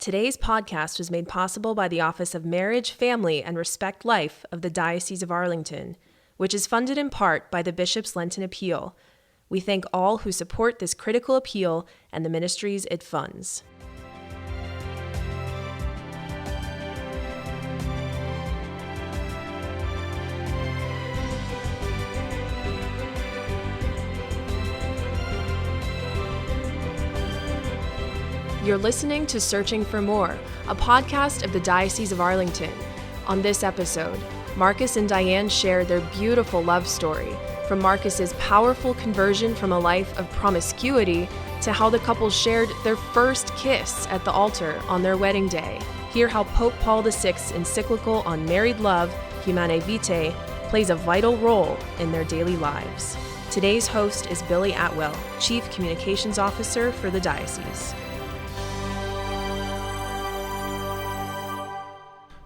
Today's podcast was made possible by the Office of Marriage, Family, and Respect Life of the Diocese of Arlington, which is funded in part by the Bishop's Lenten Appeal. We thank all who support this critical appeal and the ministries it funds. You're listening to Searching for More, a podcast of the Diocese of Arlington. On this episode, Marcus and Dianne share their beautiful love story, from Marcus's powerful conversion from a life of promiscuity to how the couple shared their first kiss at the altar on their wedding day. Hear how Pope Paul VI's encyclical on married love, Humanae Vitae, plays a vital role in their daily lives. Today's host is Billy Atwell, Chief Communications Officer for the Diocese.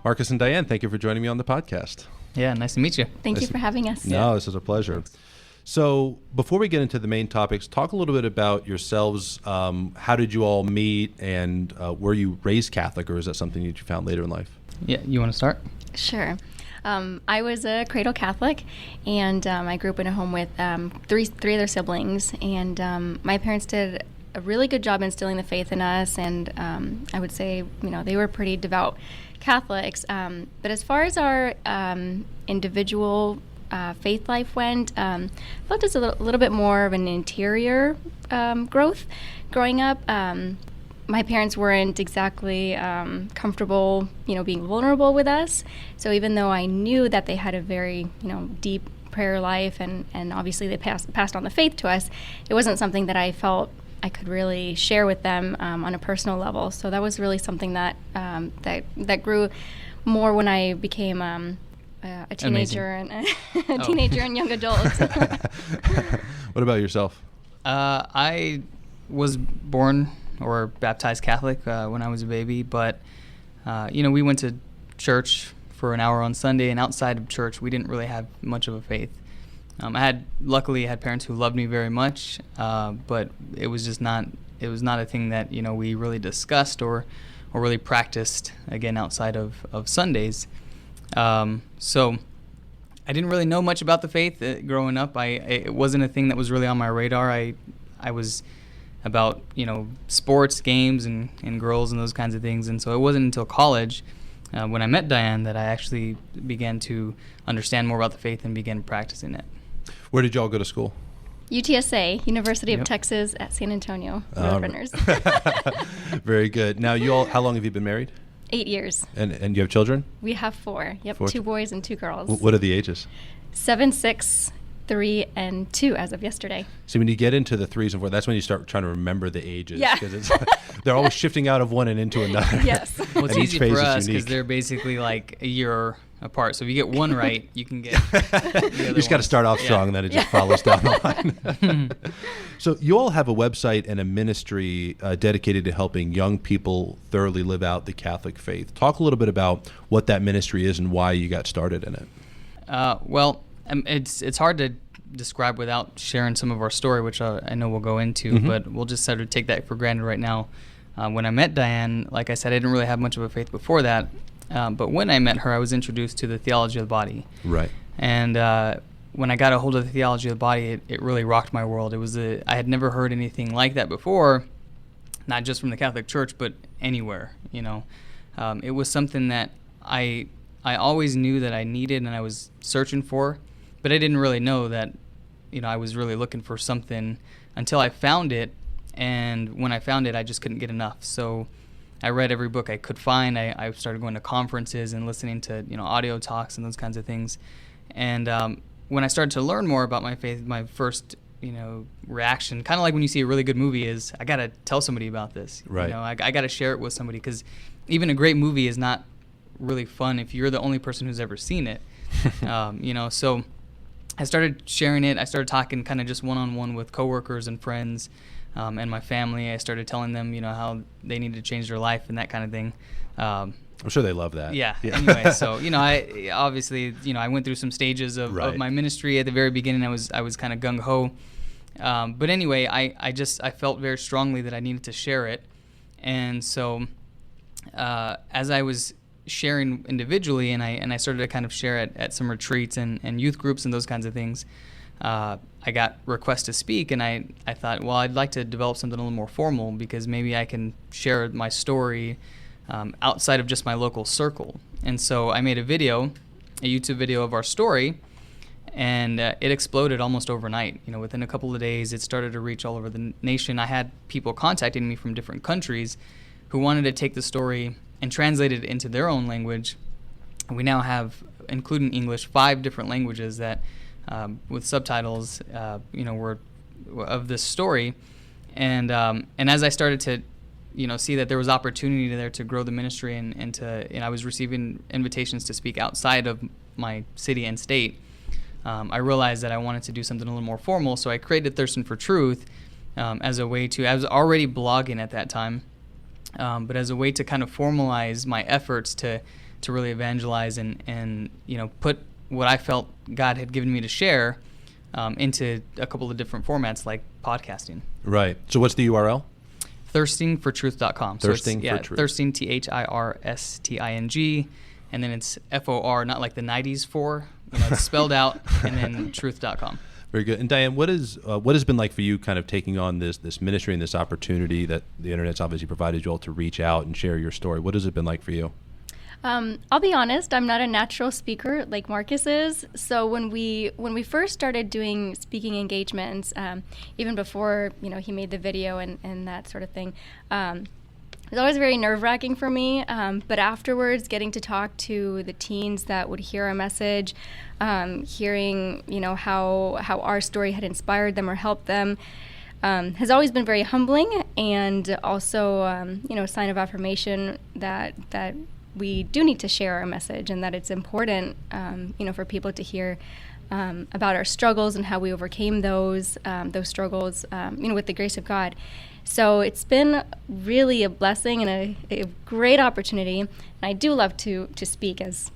Marcus and Dianne, thank you for joining me on the podcast. Yeah, nice to meet you. Thank you for having us. No, this is a pleasure. So before we get into the main topics, talk a little bit about yourselves. How did you all meet, and were you raised Catholic, or is that something that you found later in life? Yeah, you want to start? Sure. I was a cradle Catholic, and I grew up in a home with three other siblings, and my parents did a really good job instilling the faith in us, and I would say, they were pretty devout Catholics. But as far as our individual faith life went, I felt it's a little bit more of an interior growth growing up. My parents weren't exactly comfortable, being vulnerable with us. So even though I knew that they had a very, deep prayer life, and obviously they passed on the faith to us, it wasn't something that I felt I could really share with them on a personal level. So that was really something that that grew more when I became a teenager and teenager and young adult. What about yourself? I was born or baptized Catholic when I was a baby, but we went to church for an hour on Sunday, and outside of church, we didn't really have much of a faith. I luckily had parents who loved me very much, but it was just not a thing that, we really discussed or really practiced, again, outside of Sundays. So I didn't really know much about the faith growing up. It wasn't a thing that was really on my radar. I was about, sports, games, and girls and those kinds of things. And so it wasn't until college, when I met Dianne, that I actually began to understand more about the faith and began practicing it. Where did y'all go to school? UTSA, University of Texas at San Antonio, Roadrunners. Very good. Now, you all, how long have you been married? 8 years. And you have children? We have 4. Yep, 4. 2 boys and 2 girls. What are the ages? 7, 6, 3, and 2 as of yesterday. See, when you get into the 3s and 4s, that's when you start trying to remember the ages. Yeah. Because they're always shifting out of one and into another. Yes. Well, it's easy for us because they're basically like a year apart. So if you get one right, you can get the other You just got to start off strong, and then it just follows down the line. So you all have a website and a ministry dedicated to helping young people thoroughly live out the Catholic faith. Talk a little bit about what that ministry is and why you got started in it. Well, it's hard to describe without sharing some of our story, which I know we'll go into, but we'll just sort of take that for granted right now. When I met Dianne, like I said, I didn't really have much of a faith before that. But when I met her, I was introduced to the theology of the body. Right. And when I got a hold of the theology of the body, it really rocked my world. I had never heard anything like that before, not just from the Catholic Church, but anywhere. It was something that I always knew that I needed and I was searching for, but I didn't really know that, I was really looking for something until I found it. And when I found it, I just couldn't get enough. So I read every book I could find. I started going to conferences and listening to, audio talks and those kinds of things. And when I started to learn more about my faith, my first, reaction, kind of like when you see a really good movie, is I got to tell somebody about this. Right. I got to share it with somebody, because even a great movie is not really fun if you're the only person who's ever seen it. So I started sharing it. I started talking kind of just one-on-one with coworkers and friends. And my family. I started telling them, how they needed to change their life and that kind of thing. I'm sure they love that. Yeah. Anyway, so I obviously I went through some stages of my ministry. At the very beginning, I was kind of gung ho, but anyway, I felt very strongly that I needed to share it, and so as I was sharing individually, and I started to kind of share at some retreats and youth groups and those kinds of things, I got requests to speak, and I thought, well, I'd like to develop something a little more formal, because maybe I can share my story outside of just my local circle. And so I made a YouTube video of our story, and it exploded almost overnight. Within a couple of days, it started to reach all over the nation. I had people contacting me from different countries who wanted to take the story and translate it into their own language. And we now have, including English, 5 different languages that, with subtitles, were of this story. And as I started to, see that there was opportunity there to grow the ministry, and I was receiving invitations to speak outside of my city and state, I realized that I wanted to do something a little more formal. So I created Thirsting for Truth as a way to, I was already blogging at that time, but as a way to kind of formalize my efforts to really evangelize and put what I felt God had given me to share into a couple of different formats, like podcasting. Right. So what's the URL? thirstingfortruth.com. Thirsting for Truth. Thirsting, THIRSTING, and then it's FOR, not like the 90s for, it's spelled out, and then truth.com. Very good. And Dianne, what has been like for you, kind of taking on this ministry and this opportunity that the internet's obviously provided you all to reach out and share your story? What has it been like for you? I'll be honest, I'm not a natural speaker like Marcus is. So when we first started doing speaking engagements, even before he made the video and that sort of thing, it was always very nerve-wracking for me. But afterwards, getting to talk to the teens that would hear our message, hearing how our story had inspired them or helped them, has always been very humbling, and also a sign of affirmation that we do need to share our message, and that it's important, for people to hear about our struggles and how we overcame those struggles, with the grace of God. So it's been really a blessing and a great opportunity. And I do love to speak, as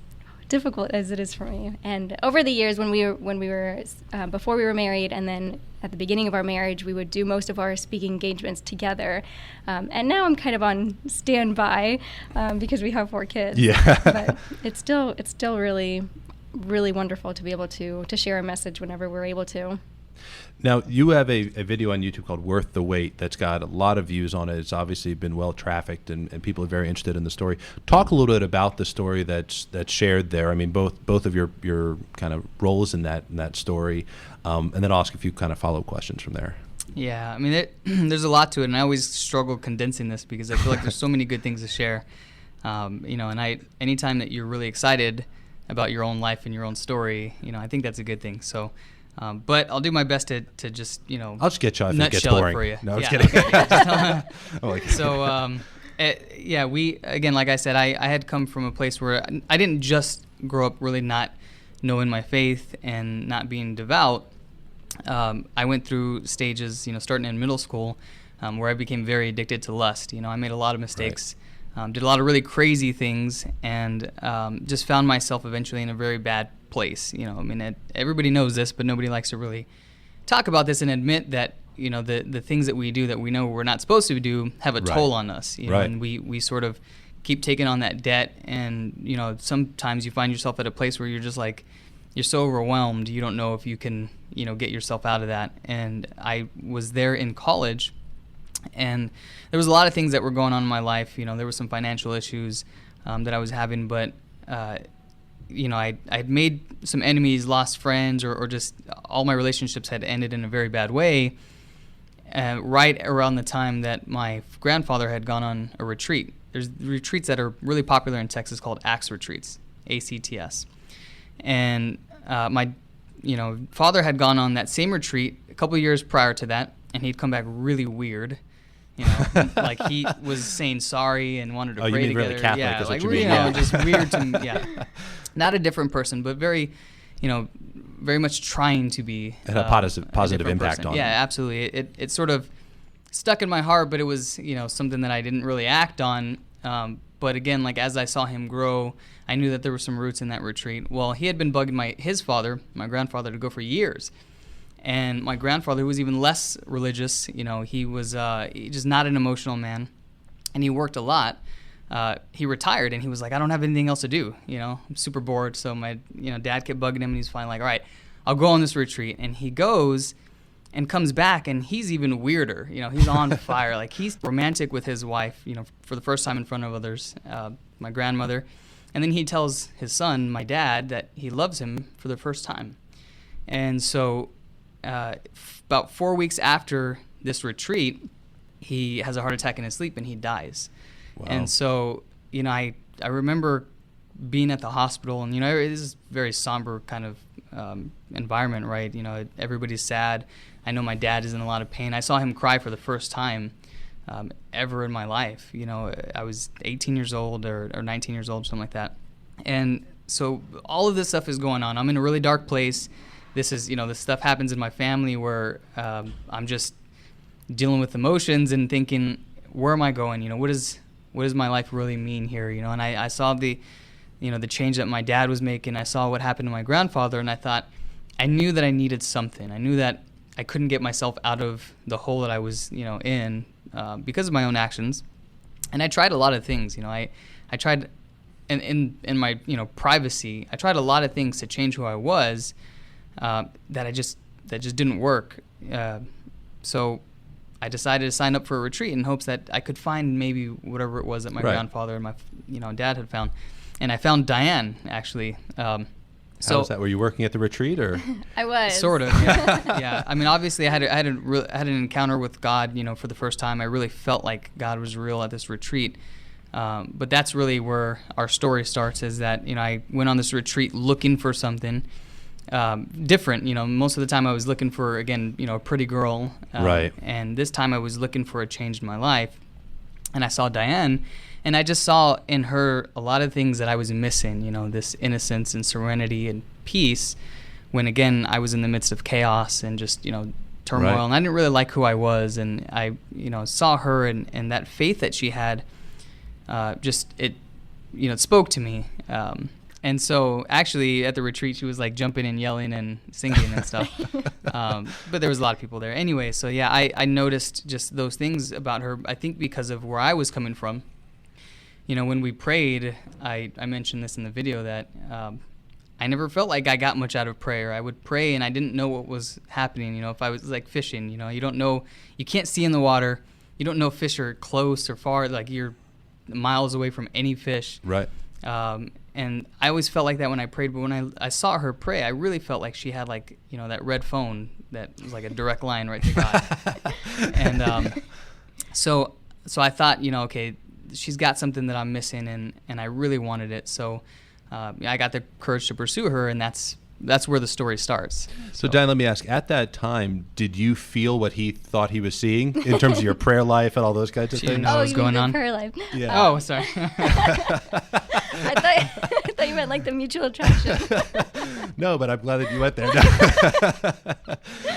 difficult as it is for me. And over the years, when we were before we were married, and then at the beginning of our marriage, we would do most of our speaking engagements together. And now I'm kind of on standby because we have 4 kids. Yeah. But it's still really, really wonderful to be able to share a message whenever we're able to. Now, you have a video on YouTube called Worth the Wait that's got a lot of views on it. It's obviously been well trafficked, and people are very interested in the story. Talk a little bit about the story that's shared there. I mean, both of your kind of roles in that story, and then I'll ask a few kind of follow-up questions from there. Yeah, I mean, there's a lot to it, and I always struggle condensing this because I feel like there's so many good things to share. And anytime that you're really excited about your own life and your own story, I think that's a good thing. So. But I'll do my best to just, I'll just get you if it gets boring. For you. No, I'm just kidding. Okay. So, we, again, like I said, I had come from a place where I didn't just grow up really not knowing my faith and not being devout. I went through stages, starting in middle school, where I became very addicted to lust. I made a lot of mistakes, did a lot of really crazy things, and just found myself eventually in a very bad place. Everybody knows this, but nobody likes to really talk about this and admit that the things that we do that we know we're not supposed to do have a toll on us. And we sort of keep taking on that debt, and sometimes you find yourself at a place where you're just like, you're so overwhelmed, you don't know if you can get yourself out of that. And I was there in college, and there was a lot of things that were going on in my life. There were some financial issues that I was having, but I had made some enemies, lost friends, or just all my relationships had ended in a very bad way, right around the time that my grandfather had gone on a retreat. There's retreats that are really popular in Texas called ACTS retreats, ACTS. And my father had gone on that same retreat a couple of years prior to that, and he'd come back really weird. Like he was saying sorry and wanted to pray you mean together. Really Catholic, yeah, is like what you mean. just weird to me. Yeah, not a different person, but very, very much trying to be. It had a positive impact person. on. Yeah, him. absolutely. It sort of stuck in my heart, but it was something that I didn't really act on. But again, like as I saw him grow, I knew that there were some roots in that retreat. Well, he had been bugging his father, my grandfather, to go for years. And my grandfather, who was even less religious, he was just not an emotional man, and he worked a lot. he retired, and he was like, I don't have anything else to do. I'm super bored. So my dad kept bugging him, and he's finally like, all right, I'll go on this retreat. And he goes and comes back, and he's even weirder. He's on fire. Like, he's romantic with his wife, for the first time in front of others, my grandmother. And then he tells his son, my dad, that he loves him for the first time. And so about 4 weeks after this retreat, he has a heart attack in his sleep, and he dies. Wow. And so, I remember being at the hospital, and, it is a very somber kind of environment, right? Everybody's sad. I know my dad is in a lot of pain. I saw him cry for the first time ever in my life. I was 18 years old or 19 years old, something like that. And so all of this stuff is going on. I'm in a really dark place. This is, this stuff happens in my family where I'm just dealing with emotions and thinking, where am I going? What does my life really mean here? And I saw the change that my dad was making. I saw what happened to my grandfather, and I thought, I knew that I needed something. I knew that I couldn't get myself out of the hole that I was, in because of my own actions. And I tried a lot of things. I tried in my, privacy. I tried a lot of things to change who I was that just didn't work. So I decided to sign up for a retreat in hopes that I could find maybe whatever it was that my grandfather and my dad had found. And I found Dianne, actually. How was that? Were you working at the retreat, or? I was. Sort of, yeah. Yeah. I mean, obviously, I had an encounter with God, for the first time. I really felt like God was real at this retreat. But that's really where our story starts, is that, I went on this retreat looking for something different. Most of the time I was looking for, again, a pretty girl. Right. And this time I was looking for a change in my life. And I saw Dianne, and I just saw in her a lot of things that I was missing, this innocence and serenity and peace, when, again, I was in the midst of chaos and just, turmoil. Right. And I didn't really like who I was. And I, saw her and that faith that she had, it spoke to me. And so actually at the retreat, she was like jumping and yelling and singing and stuff. But there was a lot of people there. Anyway, so yeah, I noticed just those things about her, I think because of where I was coming from. When we prayed, I mentioned this in the video that I never felt like I got much out of prayer. I would pray and I didn't know what was happening. If I was like fishing, you don't know, you can't see in the water. You don't know if fish are close or far, like you're miles away from any fish. Right. And I always felt like that when I prayed, but when I saw her pray, I really felt like she had like, that red phone that was like a direct line right to God. And so I thought, okay, she's got something that I'm missing, and I really wanted it. So I got the courage to pursue her, and that's where the story starts. So Dianne, let me ask, at that time, did you feel what he thought he was seeing in terms of your prayer life and all those kinds of things? Know what was going on? Prayer life. Yeah. Oh, sorry. I thought you meant like the mutual attraction. No, but I'm glad that you went there.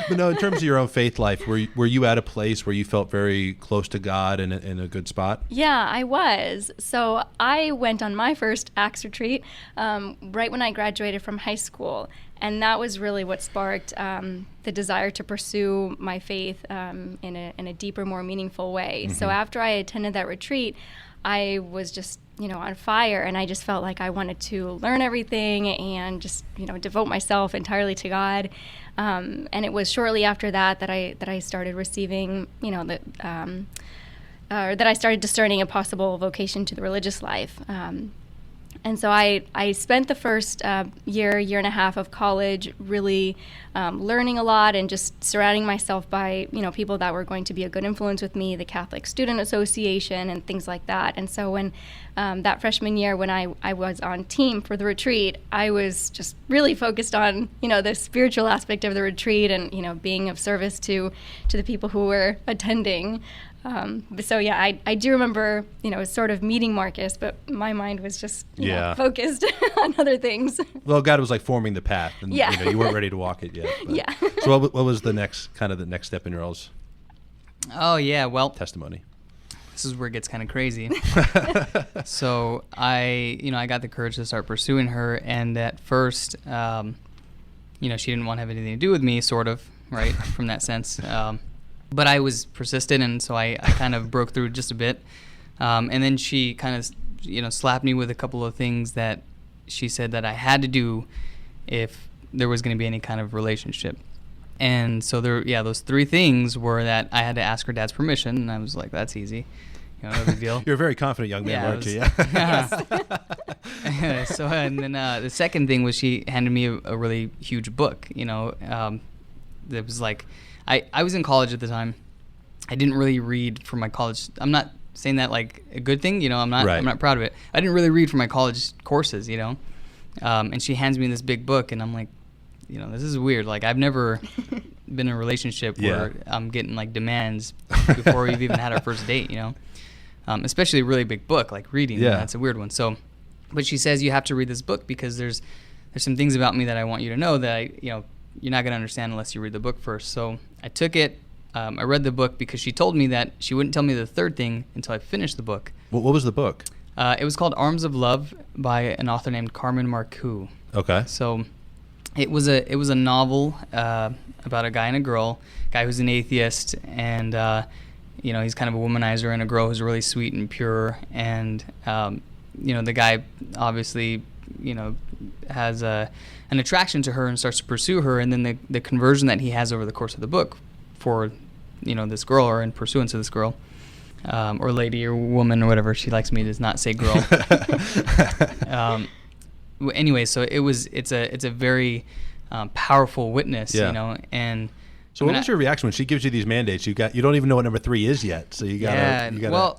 But no, in terms of your own faith life, were you at a place where you felt very close to God and in a good spot? Yeah, I was. So I went on my first Acts retreat right when I graduated from high school. And that was really what sparked the desire to pursue my faith in a deeper, more meaningful way. Mm-hmm. So after I attended that retreat, I was just, on fire, and I just felt like I wanted to learn everything and just, devote myself entirely to God. And it was shortly after that I started receiving, that I started discerning a possible vocation to the religious life. And so I spent the first year and a half of college really learning a lot and just surrounding myself by, people that were going to be a good influence with me, the Catholic Student Association and things like that. And so when that freshman year, when I was on team for the retreat, I was just really focused on, the spiritual aspect of the retreat and, being of service to the people who were attending. So yeah, I do remember, sort of meeting Marcus, but my mind was just focused on other things. Well, God was like forming the path, and you weren't ready to walk it yet. But. Yeah. So what was the next step in your all's testimony? This is where it gets kind of crazy. So I got the courage to start pursuing her, and at first, she didn't want to have anything to do with me, sort of, right, from that sense. But I was persistent, and so I kind of broke through just a bit. And then she kind of slapped me with a couple of things that she said that I had to do if there was going to be any kind of relationship. And so those 3 things were that I had to ask her dad's permission, and I was like, that's easy. No big deal. You're a very confident young man, aren't you? Yeah. So, and then the second thing was she handed me a really huge book. It was like, I was in college at the time. I didn't really read for my college. I'm not saying that like a good thing. I'm not proud of it. I didn't really read for my college courses. And she hands me this big book, and I'm like, this is weird. Like, I've never been in a relationship where I'm getting like demands before we've even had our first date. Especially a really big book, like reading. Yeah. That's a weird one. So, but she says you have to read this book because there's some things about me that I want you to know that you're not going to understand unless you read the book first. So I took it. I read the book because she told me that she wouldn't tell me the third thing until I finished the book. What was the book? It was called Arms of Love by an author named Carmen Marcoux. Okay. So it was a novel about a guy and a girl, guy who's an atheist, and he's kind of a womanizer, and a girl who's really sweet and pure. And the guy obviously has an attraction to her and starts to pursue her, and then the conversion that he has over the course of the book for this girl, or in pursuance of this girl, or lady or woman or whatever. She likes me to not say girl. Anyway, so it's a very powerful witness, and so what was your reaction when she gives you these mandates? You don't even know what number 3 is yet, so you gotta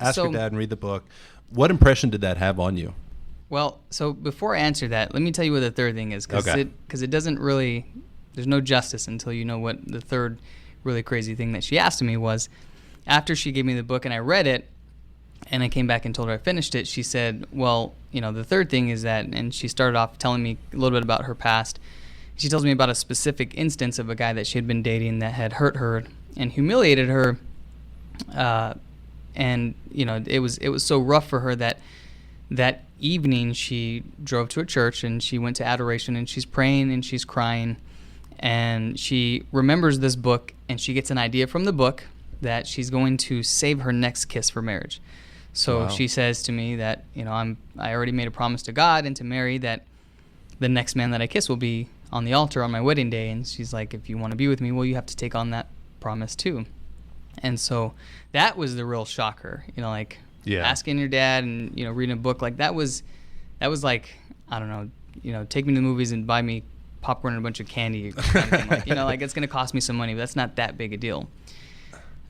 ask your dad and read the book. What impression did that have on you? Well, so before I answer that, let me tell you what the third thing is, because it doesn't really, there's no justice until you know what the third really crazy thing that she asked of me was. After she gave me the book and I read it, and I came back and told her I finished it, she said, well, the third thing is that, and she started off telling me a little bit about her past. She tells me about a specific instance of a guy that she had been dating that had hurt her and humiliated her, and it was so rough for her that evening she drove to a church and she went to adoration, and she's praying and she's crying, and she remembers this book, and she gets an idea from the book that she's going to save her next kiss for marriage. So she says to me that I already made a promise to God and to Mary that the next man that I kiss will be on the altar on my wedding day, and she's like, if you want to be with me, well, you have to take on that promise too. And so that was the real shocker, asking your dad and reading a book like that was like, I don't know, take me to the movies and buy me popcorn and a bunch of candy, kind of thing. Like it's going to cost me some money, but that's not that big a deal.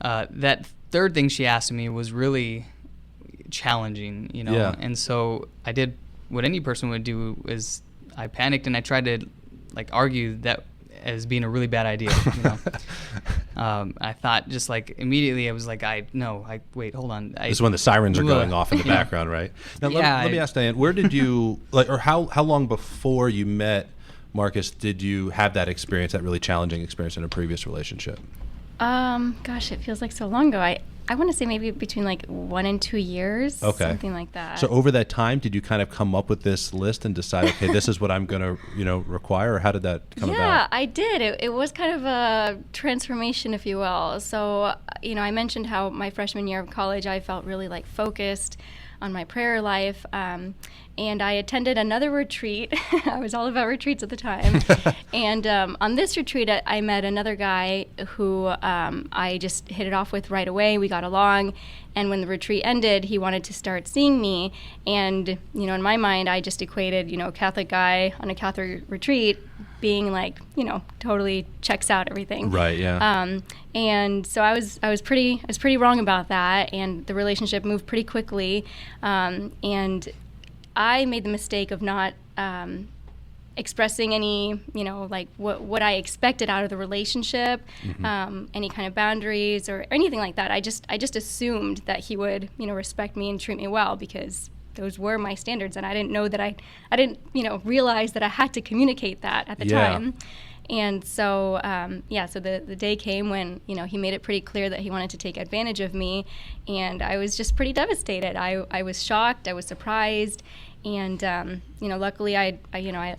That third thing she asked me was really challenging, and so I did what any person would do, is I panicked and I tried to argue that as being a really bad idea. I thought just immediately I was like, wait, hold on. This is when the sirens are going off in the background, right? Now let me ask Dianne, where did you or how long before you met Marcus did you have that experience, that really challenging experience in a previous relationship? Gosh, it feels like so long ago. I want to say maybe between 1 and 2 years, something like that. So over that time, did you kind of come up with this list and decide, okay, this is what I'm going to, require, or how did that come about? Yeah, I did. It was kind of a transformation, if you will. So, I mentioned how my freshman year of college, I felt really focused on my prayer life. And I attended another retreat. I was all about retreats at the time. And on this retreat, I met another guy who I just hit it off with right away. We got along. And when the retreat ended, he wanted to start seeing me. And, in my mind, I just equated, a Catholic guy on a Catholic retreat being totally checks out everything. Right, yeah. And so I was pretty wrong about that. And the relationship moved pretty quickly. And I made the mistake of not expressing any, what I expected out of the relationship, any kind of boundaries or anything like that. I just assumed that he would, respect me and treat me well, because those were my standards, and I didn't know that I didn't, realize that I had to communicate that at the time. And so, so the day came when, he made it pretty clear that he wanted to take advantage of me, and I was just pretty devastated. I was shocked, I was surprised, and, luckily I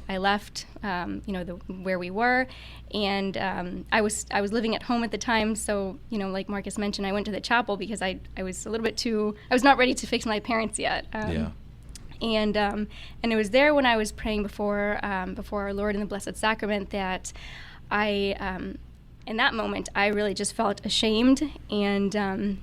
left, where we were, and I was living at home at the time, so, like Marcus mentioned, I went to the chapel because I was a little bit I was not ready to fix my parents yet. And it was there when I was praying before our Lord in the Blessed Sacrament that I, in that moment, I really just felt ashamed and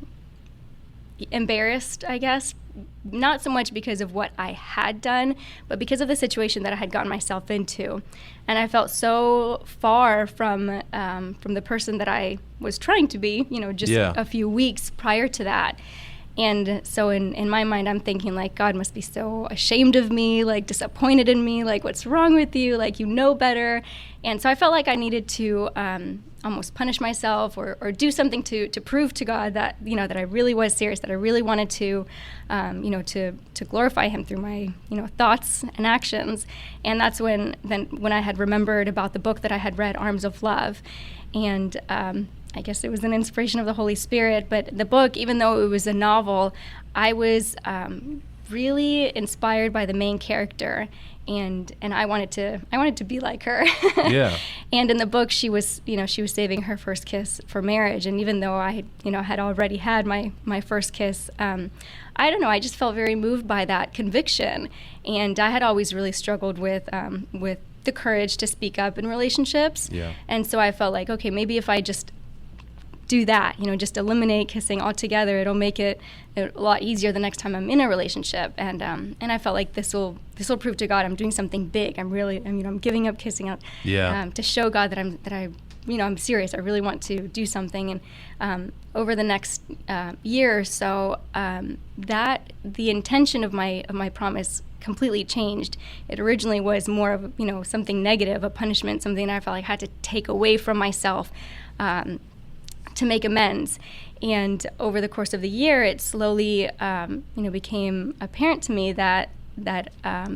embarrassed, I guess. Not so much because of what I had done, but because of the situation that I had gotten myself into. And I felt so far from the person that I was trying to be, just a few weeks prior to that. And so in my mind, I'm thinking, like, God must be so ashamed of me, like, disappointed in me, like, what's wrong with you? Like, you know better. And so I felt like I needed to almost punish myself or do something to prove to God that, that I really was serious, that I really wanted to, to glorify him through my, thoughts and actions. And that's when I had remembered about the book that I had read, Arms of Love. And I guess it was an inspiration of the Holy Spirit, but the book, even though it was a novel, I was really inspired by the main character, and I wanted to be like her. Yeah. And in the book, she was saving her first kiss for marriage, and even though I had already had my first kiss, I don't know, I just felt very moved by that conviction, and I had always really struggled with the courage to speak up in relationships. Yeah. And so I felt like, okay, maybe if I just do that, just eliminate kissing altogether, it'll make it a lot easier the next time I'm in a relationship. And I felt like this will prove to God I'm doing something big. I'm giving up kissing out, to show God that I'm serious. I really want to do something. And over the next year or so, that the intention of my promise completely changed. It originally was more of something negative, a punishment, something I felt like I had to take away from myself to make amends. And over the course of the year, it slowly became apparent to me that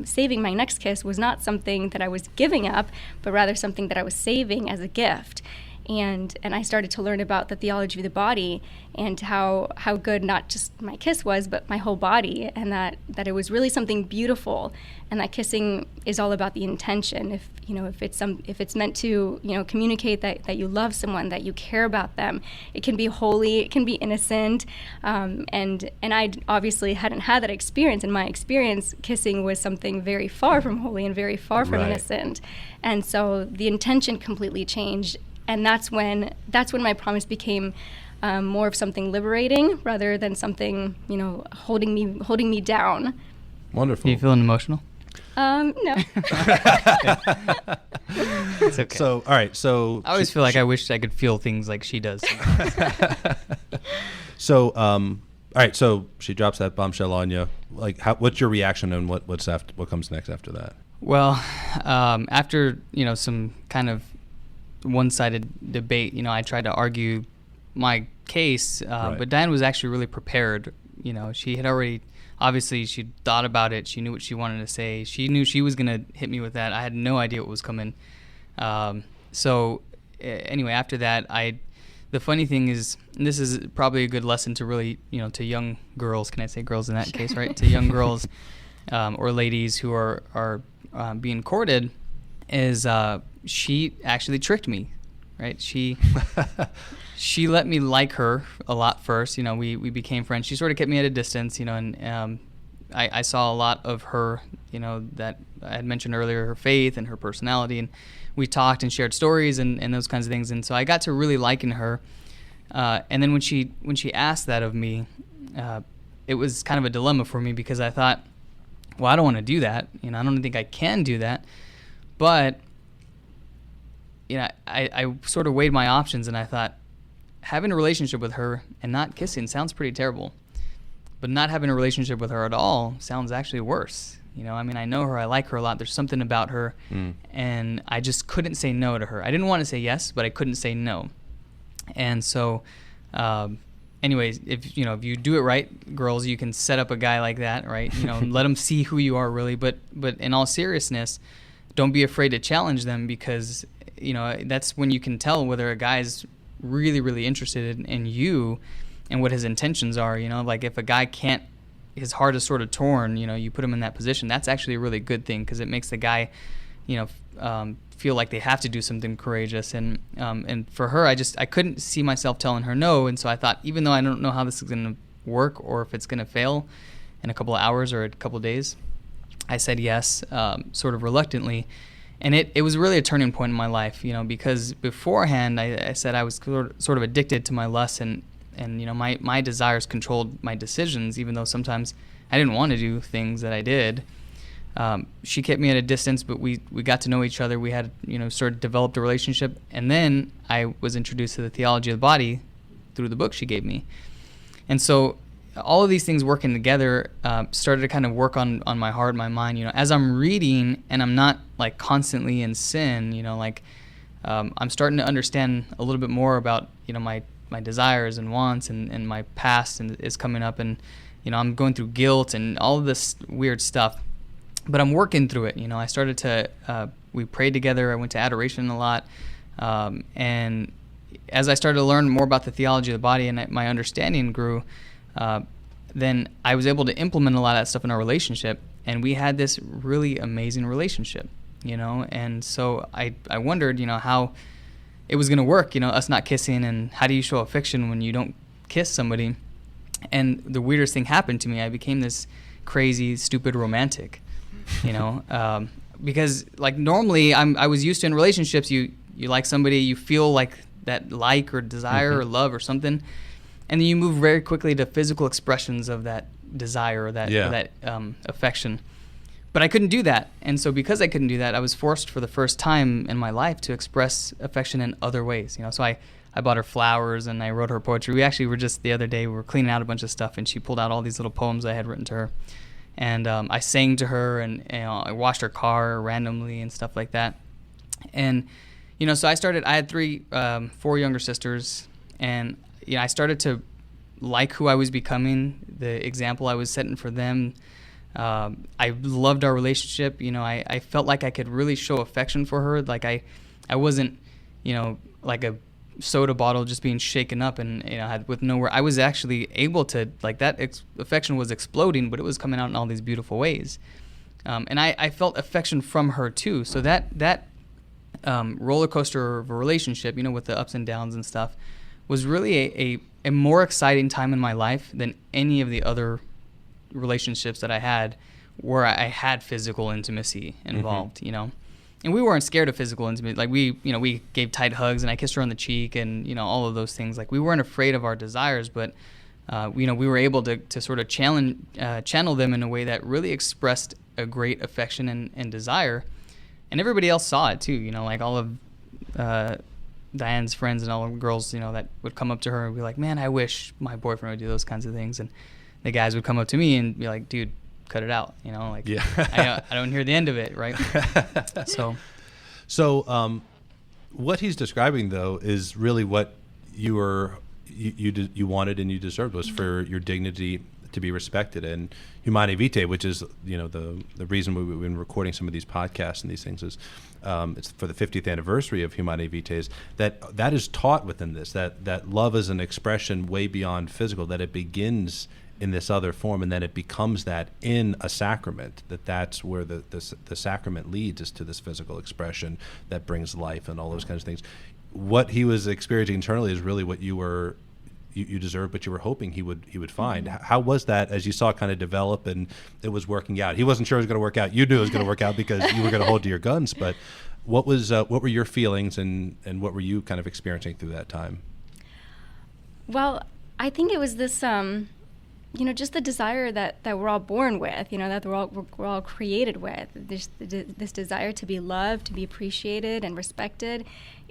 saving my next kiss was not something that I was giving up, but rather something that I was saving as a gift. And I started to learn about the theology of the body and how good not just my kiss was, but my whole body, and that it was really something beautiful, and that kissing is all about the intention. If it's meant to communicate that you love someone, that you care about them, it can be holy, it can be innocent, and I obviously hadn't had that experience. In my experience, kissing was something very far from holy and very far from innocent, and so the intention completely changed. And that's when my promise became more of something liberating rather than something, holding me down. Wonderful. Are you feeling emotional? No. It's okay. So, all right. So I always feel like I wish I could feel things like she does. So, all right. So she drops that bombshell on you. Like, what's your reaction, and what comes next after that? Well, after some kind of one-sided debate, I tried to argue my case, but Dianne was actually really prepared. She had already, obviously, she'd thought about it. She knew what she wanted to say. She knew she was going to hit me with that. I had no idea what was coming. So anyway, after that, the funny thing is, and this is probably a good lesson to really, to young girls, can I say girls in that case, right? To young girls or ladies who are being courted, is she actually tricked me, right? She let me like her a lot first. We became friends. She sort of kept me at a distance, and I saw a lot of her, that I had mentioned earlier, her faith and her personality, and we talked and shared stories and those kinds of things. And so I got to really liking her. And then when she asked that of me, it was kind of a dilemma for me, because I thought, well, I don't want to do that. I don't think I can do that. But I sort of weighed my options, and I thought, having a relationship with her and not kissing sounds pretty terrible. But not having a relationship with her at all sounds actually worse. I know her, I like her a lot. There's something about her, and I just couldn't say no to her. I didn't want to say yes, but I couldn't say no. And so, anyways, if you do it right, girls, you can set up a guy like that, right? Let him see who you are really. But in all seriousness, don't be afraid to challenge them, because that's when you can tell whether a guy's really, really interested in you and what his intentions are. Like if a guy his heart is sort of torn, you put him in that position, that's actually a really good thing, because it makes the guy, feel like they have to do something courageous. And for her, I couldn't see myself telling her no. And so I thought, even though I don't know how this is going to work or if it's going to fail in a couple of hours or a couple of days, I said yes, sort of reluctantly. And it was really a turning point in my life, because beforehand I said I was sort of addicted to my lusts, and my desires controlled my decisions, even though sometimes I didn't want to do things that I did. She kept me at a distance, but we got to know each other. We had, sort of developed a relationship. And then I was introduced to the theology of the body through the book she gave me. And so all of these things working together started to kind of work on my heart, my mind. As I'm reading and I'm not like constantly in sin, I'm starting to understand a little bit more about, my desires and wants and my past is coming up, and, I'm going through guilt and all of this weird stuff. But I'm working through it. I started to, we prayed together. I went to adoration a lot. And as I started to learn more about the theology of the body and my understanding grew, then I was able to implement a lot of that stuff in our relationship. And we had this really amazing relationship, And so I wondered, how it was going to work, us not kissing, and how do you show affection when you don't kiss somebody? And the weirdest thing happened to me. I became this crazy, stupid romantic. Because like normally I was used to in relationships, you like somebody, you feel like that like or desire or love or something, and then you move very quickly to physical expressions of that desire or that affection. But I couldn't do that, and so because I couldn't do that, I was forced for the first time in my life to express affection in other ways. So I bought her flowers and I wrote her poetry. We actually were just the other day, we were cleaning out a bunch of stuff, and she pulled out all these little poems I had written to her. And I sang to her, and I washed her car randomly and stuff like that. And, so I had 4 younger sisters, and, I started to like who I was becoming, the example I was setting for them. I loved our relationship. I felt like I could really show affection for her. Like I wasn't, like a soda bottle just being shaken up and had with nowhere. I was actually able to, like, that affection was exploding, but it was coming out in all these beautiful ways. And I felt affection from her too. So that roller coaster of a relationship, with the ups and downs and stuff, was really a more exciting time in my life than any of the other relationships that I had where I had physical intimacy involved, And we weren't scared of physical intimacy. Like we gave tight hugs, and I kissed her on the cheek, and all of those things. Like we weren't afraid of our desires, but we were able to sort of channel them in a way that really expressed a great affection and desire, and everybody else saw it too. Like all of Dianne's friends and all the girls, that would come up to her and be like, "Man, I wish my boyfriend would do those kinds of things," and the guys would come up to me and be like, "Dude, cut it out," I don't hear the end of it, right? So what he's describing, though, is really what you wanted and you deserved, was for your dignity to be respected. And Humanae Vitae, which is the reason we've been recording some of these podcasts and these things, is it's for the 50th anniversary of Humanae Vitae, is that is taught within this, that love is an expression way beyond physical, that it begins in this other form, and then it becomes that in a sacrament, that's where the sacrament leads us to this physical expression that brings life and all those kinds of things. What he was experiencing internally is really what you deserved, but you were hoping he would find. How was that as you saw it kind of develop and it was working out? He wasn't sure it was going to work out. You knew it was going to work out because you were going to hold to your guns, but what were your feelings and what were you kind of experiencing through that time? Well, I think it was this just the desire that we're all born with, that we're all created with, this desire to be loved, to be appreciated and respected.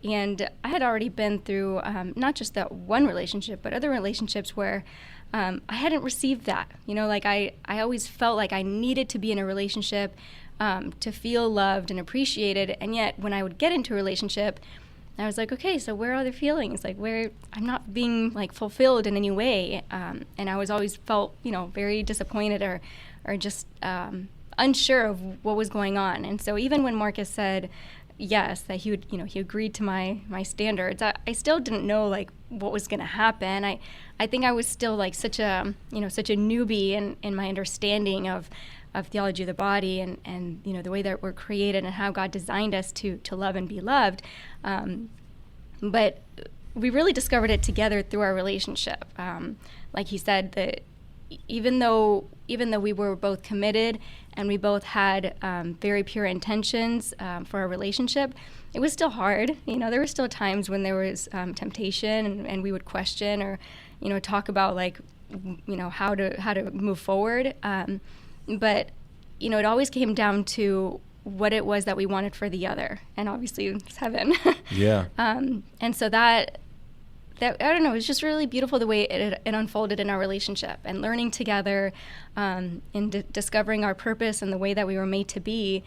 And I had already been through not just that one relationship, but other relationships where I hadn't received that. I always felt like I needed to be in a relationship to feel loved and appreciated. And yet when I would get into a relationship, I was like, okay, so where are the feelings? Like, where I'm not being like fulfilled in any way, and I was always felt, very disappointed or just unsure of what was going on. And so even when Marcus said yes, that he would, he agreed to my standards, I still didn't know like what was going to happen. I think I was still like such a newbie in my understanding of theology of the body and the way that we're created and how God designed us to love and be loved. But we really discovered it together through our relationship. Like he said, that even though we were both committed and we both had very pure intentions for our relationship, it was still hard. There were still times when there was temptation, and we would question or, talk about how to move forward. But it always came down to what it was that we wanted for the other, and obviously it's heaven. Yeah. And so that I don't know, it was just really beautiful the way it unfolded in our relationship, and learning together, and discovering our purpose and the way that we were made to be.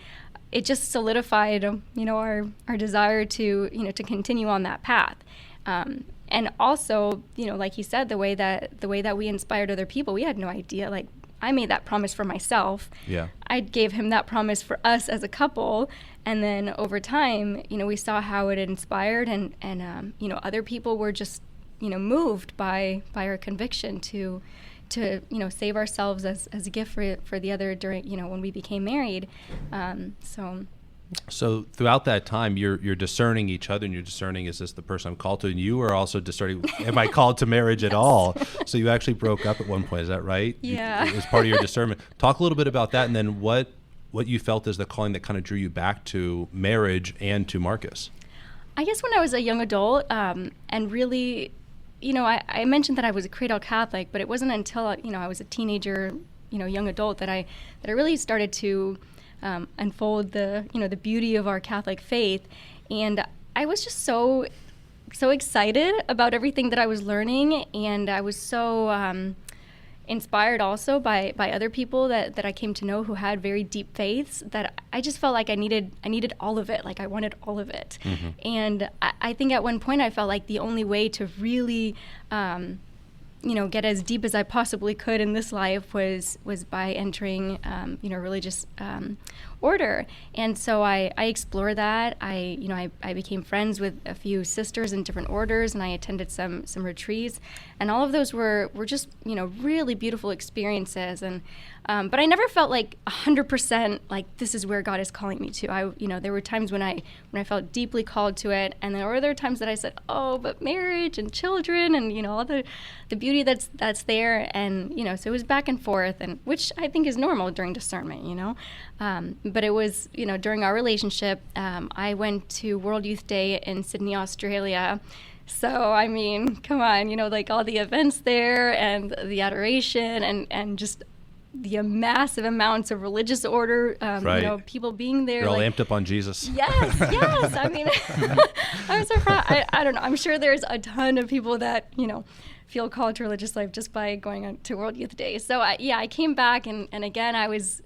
It just solidified, our desire to continue on that path. And also, like you said, the way that we inspired other people, we had no idea. Like, I made that promise for myself. Yeah. I gave him that promise for us as a couple. And then over time, we saw how it inspired, and other people were just, moved by our conviction to save ourselves as a gift for the other during, when we became married. So throughout that time, you're discerning each other, and you're discerning, is this the person I'm called to? And you are also discerning, am I called to marriage at all? So you actually broke up at one point, is that right? Yeah. As part of your discernment. Talk a little bit about that, and then what you felt is the calling that kind of drew you back to marriage and to Marcus. I guess when I was a young adult, and really, I mentioned that I was a cradle Catholic, but it wasn't until, I was a teenager, young adult that I really started to unfold the beauty of our Catholic faith. And I was just so excited about everything that I was learning, and I was so inspired also by other people that I came to know who had very deep faiths, that I just felt like I needed all of it. Like, I wanted all of it. Mm-hmm. And I think at one point I felt like the only way to really get as deep as I possibly could in this life was by entering, religious order. And so I explored that. I became friends with a few sisters in different orders, and I attended some retreats, and all of those were just really beautiful experiences. And but I never felt like 100% like this is where God is calling me to. There were times when I felt deeply called to it, and there were other times that I said, oh, but marriage and children and all the beauty that's there, and so it was back and forth, and which I think is normal during discernment, but it was during our relationship. I went to World Youth Day in Sydney, Australia. So, I mean, come on, like all the events there and the adoration and just the massive amounts of religious order, right. People being there. You're all amped up on Jesus. Yes. I mean, I'm surprised. I don't know. I'm sure there's a ton of people that, feel called to religious life just by going on to World Youth Day. So, I came back and again, I was,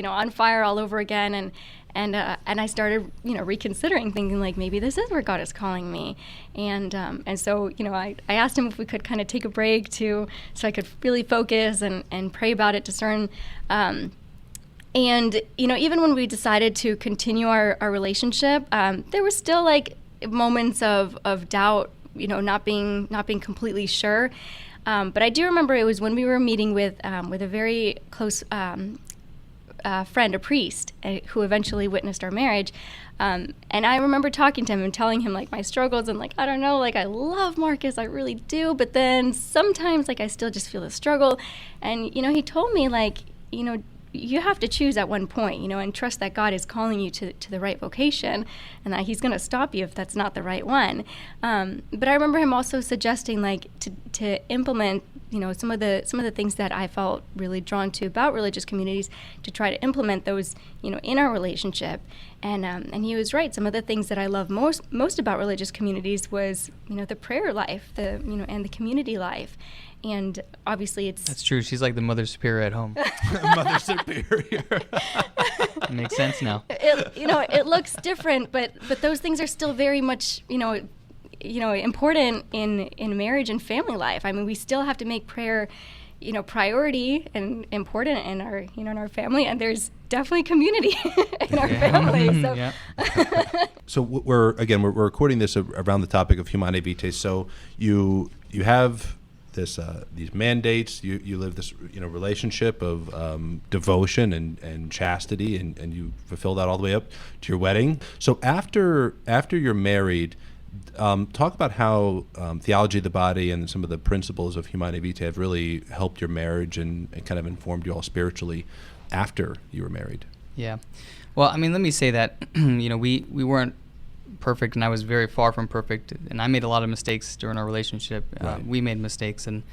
on fire all over again. And I started, reconsidering, thinking like maybe this is where God is calling me, and so I asked him if we could kind of take a break so I could really focus and pray about it, discern, and even when we decided to continue our relationship, there was still like moments of doubt, not being completely sure, but I do remember it was when we were meeting with a very close friend, a priest, who eventually witnessed our marriage. And I remember talking to him and telling him like my struggles and like, I don't know, like I love Marcus, I really do. But then sometimes like I still just feel the struggle. And, he told me like, you have to choose at one point, and trust that God is calling you to the right vocation, and that he's going to stop you if that's not the right one. But I remember him also suggesting like to implement, some of the things that I felt really drawn to about religious communities, to try to implement those, in our relationship. And he was right. Some of the things that I love most about religious communities was, the prayer life, and the community life. And obviously That's true. She's like the Mother Superior at home. Mother Superior. Makes sense now. It looks different, but those things are still very much, important in marriage and family life. I mean, we still have to make prayer, priority and important in our family, and there's definitely community in our family. So, yeah. So we're recording this around the topic of Humanae Vitae. So you have these mandates, you live this relationship of devotion and chastity, and you fulfill that all the way up to your wedding. So after you're married, Talk about how theology of the body and some of the principles of Humanae Vitae have really helped your marriage and kind of informed you all spiritually after you were married. Yeah. Well, I mean, let me say that, we weren't perfect, and I was very far from perfect, and I made a lot of mistakes during our relationship. Right. We made mistakes, and,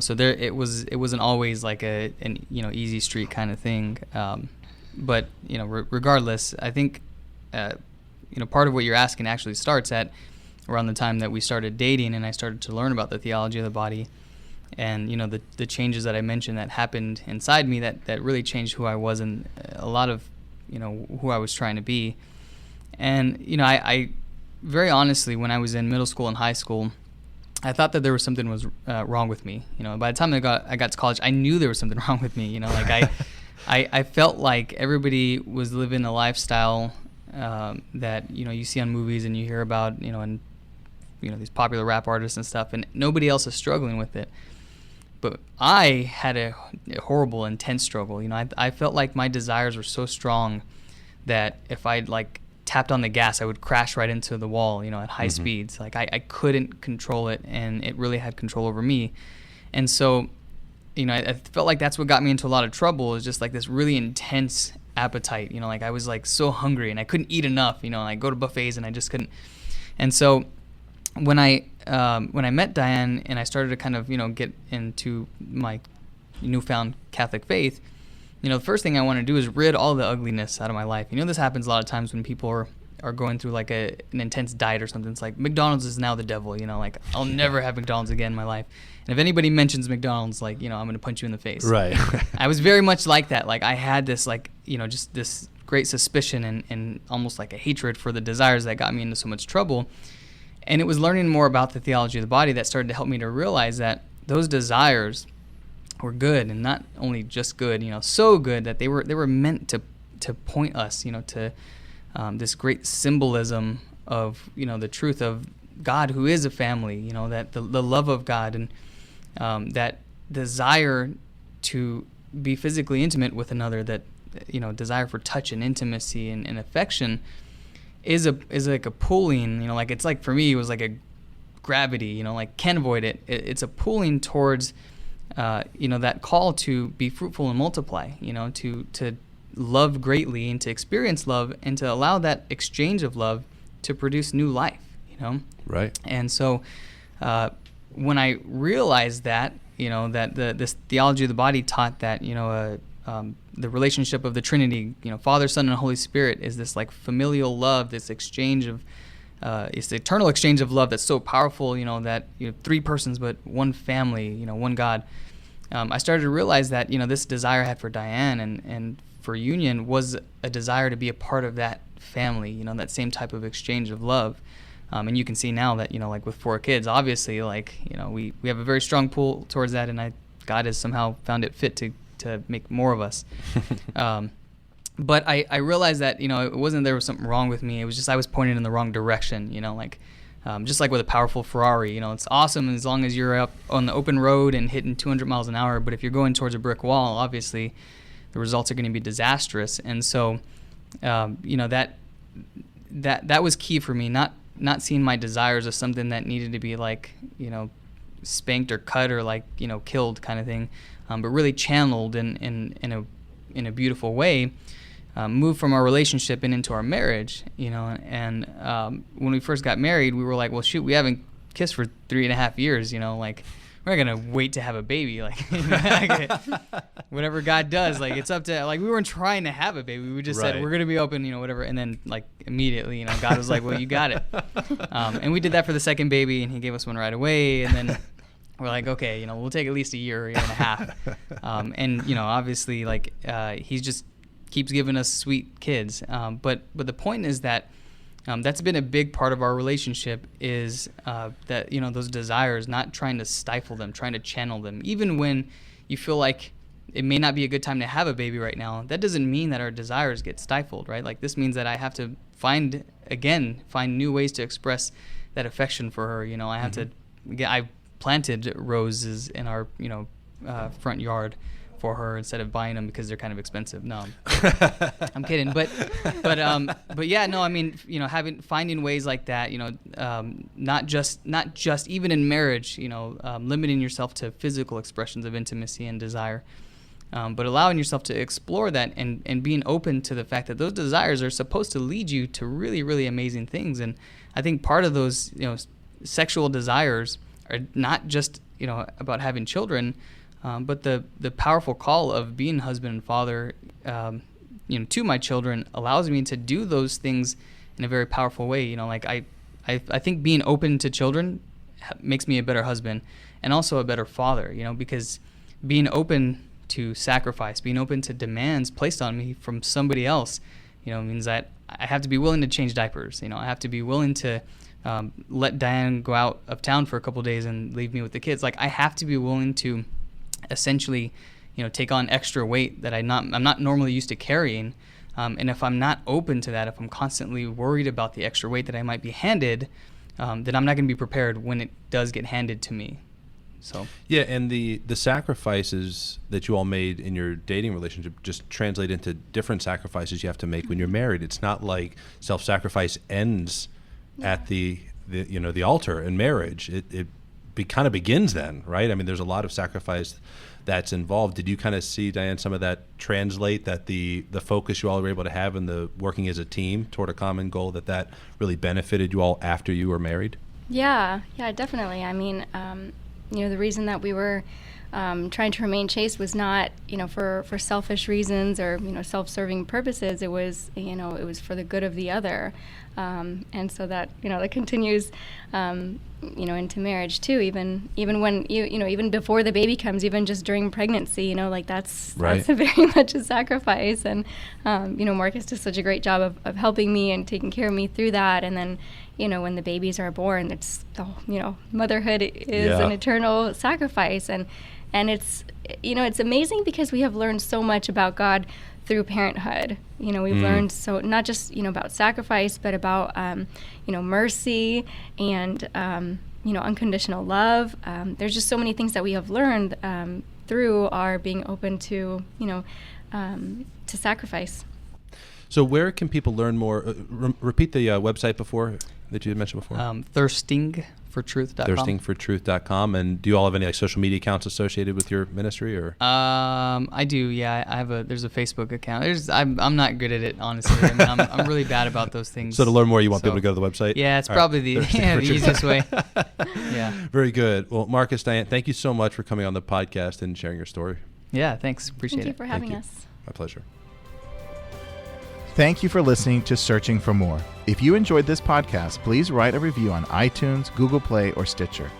so it wasn't always like an easy street kind of thing. But, regardless, I think, part of what you're asking actually starts at around the time that we started dating, and I started to learn about the theology of the body, and the changes that I mentioned that happened inside me that really changed who I was and a lot of who I was trying to be. And I very honestly, when I was in middle school and high school, I thought that there was something was wrong with me. By the time I got to college, I knew there was something wrong with me. I felt like everybody was living a lifestyle that you see on movies and you hear about and these popular rap artists and stuff, and nobody else is struggling with it. But I had a horrible, intense struggle. I felt like my desires were so strong that if I tapped on the gas, I would crash right into the wall, at high speeds. I couldn't control it, and it really had control over me. And so, I felt like that's what got me into a lot of trouble, is just this really intense appetite. I was so hungry, and I couldn't eat enough. I go to buffets, and I just couldn't. And so, when I met Dianne and I started to kind of get into my newfound Catholic faith, the first thing I want to do is rid all the ugliness out of my life. This happens a lot of times when people are going through an intense diet or something. It's like McDonald's is now the devil. I'll never have McDonald's again in my life. And if anybody mentions McDonald's, I'm going to punch you in the face. Right. I was very much like that. I had this just this great suspicion and almost a hatred for the desires that got me into so much trouble. And it was learning more about the theology of the body that started to help me to realize that those desires were good, and not only just good, so good that they were meant to point us, to this great symbolism of, the truth of God, who is a family, that the love of God, and that desire to be physically intimate with another, that, desire for touch and intimacy and affection is like a pulling, it's like, for me, it was like a gravity, can't avoid it. It's a pulling towards, that call to be fruitful and multiply, to love greatly and to experience love and to allow that exchange of love to produce new life, Right. And so when I realized that, that this theology of the body taught that, the relationship of the Trinity, Father, Son, and Holy Spirit is this familial love, this exchange of, it's the eternal exchange of love that's so powerful, that three persons but one family, one God. I started to realize that this desire I had for Dianne and for union was a desire to be a part of that family, that same type of exchange of love. And you can see now that with 4 kids, obviously, we have a very strong pull towards that, and God has somehow found it fit to make more of us. But I realized that, it wasn't there was something wrong with me. It was just I was pointed in the wrong direction, just like with a powerful Ferrari. It's awesome as long as you're up on the open road and hitting 200 miles an hour. But if you're going towards a brick wall, obviously the results are going to be disastrous. And so, that was key for me, not seeing my desires as something that needed to be spanked or cut or killed kind of thing, but really channeled in a beautiful way, moved from our relationship and into our marriage, and when we first got married, we were like, well, shoot, we haven't kissed for 3.5 years, we're not gonna wait to have a baby, whatever God does, it's up to, we weren't trying to have a baby, we just said we're gonna be open, whatever, and then immediately, God was like, well, you got it, and we did that for the second baby, and He gave us one right away, and then we're like, okay, we'll take at least a year and a half, and obviously, He just keeps giving us sweet kids, but the point is that that's been a big part of our relationship, is that those desires, not trying to stifle them, trying to channel them, even when you feel like it may not be a good time to have a baby right now. That doesn't mean that our desires get stifled, right? This means that I have to find new ways to express that affection for her. I have to. I planted roses in our front yard for her instead of buying them because they're kind of expensive. No, I'm kidding. But yeah, no, I mean, finding ways like that, not just even in marriage, limiting yourself to physical expressions of intimacy and desire, but allowing yourself to explore that and being open to the fact that those desires are supposed to lead you to really, really amazing things. And I think part of those, sexual desires are not just, about having children, but the powerful call of being husband and father, to my children allows me to do those things in a very powerful way. I think being open to children makes me a better husband and also a better father, because being open to sacrifice, being open to demands placed on me from somebody else, means that I have to be willing to change diapers. I have to be willing to let Dianne go out of town for a couple of days and leave me with the kids. I have to be willing to essentially, take on extra weight that I'm not normally used to carrying. And if I'm not open to that, if I'm constantly worried about the extra weight that I might be handed, then I'm not going to be prepared when it does get handed to me. So yeah, and the sacrifices that you all made in your dating relationship just translate into different sacrifices you have to make when you're married. It's not like self-sacrifice ends at the altar in marriage. It kind of begins then, right? I mean, there's a lot of sacrifice that's involved. Did you kind of see, Dianne, some of that translate, that the focus you all were able to have in the working as a team toward a common goal, that really benefited you all after you were married? Yeah, definitely. I mean, the reason that we were trying to remain chaste was not, for selfish reasons or, self-serving purposes. It was, it was for the good of the other. And so that, that continues, into marriage too, even when even before the baby comes, even just during pregnancy, that's very much a sacrifice. And, Marcus does such a great job of helping me and taking care of me through that. And then, when the babies are born, it's, motherhood is an eternal sacrifice. And it's, it's amazing because we have learned so much about God through parenthood. We've learned so not just, about sacrifice, but about, mercy and, unconditional love. There's just so many things that we have learned through our being open to, to sacrifice. So where can people learn more? Repeat the website that you had mentioned before. Thirstingfortruth.com. Thirstingfortruth.com. And do you all have any social media accounts associated with your ministry, or? I do. Yeah, I have there's a Facebook account. I'm not good at it, honestly. I mean, I'm really bad about those things. So to learn more, you want people to go to the website? Yeah, it's probably the easiest way. Yeah. Very good. Well, Marcus, Dianne, thank you so much for coming on the podcast and sharing your story. Yeah, thanks. Appreciate it. Thank you for having us. My pleasure. Thank you for listening to Searching for More. If you enjoyed this podcast, please write a review on iTunes, Google Play, or Stitcher.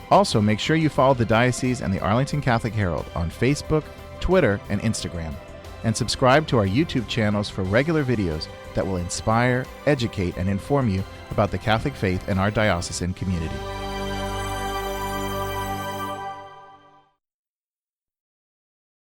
Also, make sure you follow the Diocese and the Arlington Catholic Herald on Facebook, Twitter, and Instagram. And subscribe to our YouTube channels for regular videos that will inspire, educate, and inform you about the Catholic faith in our diocesan community.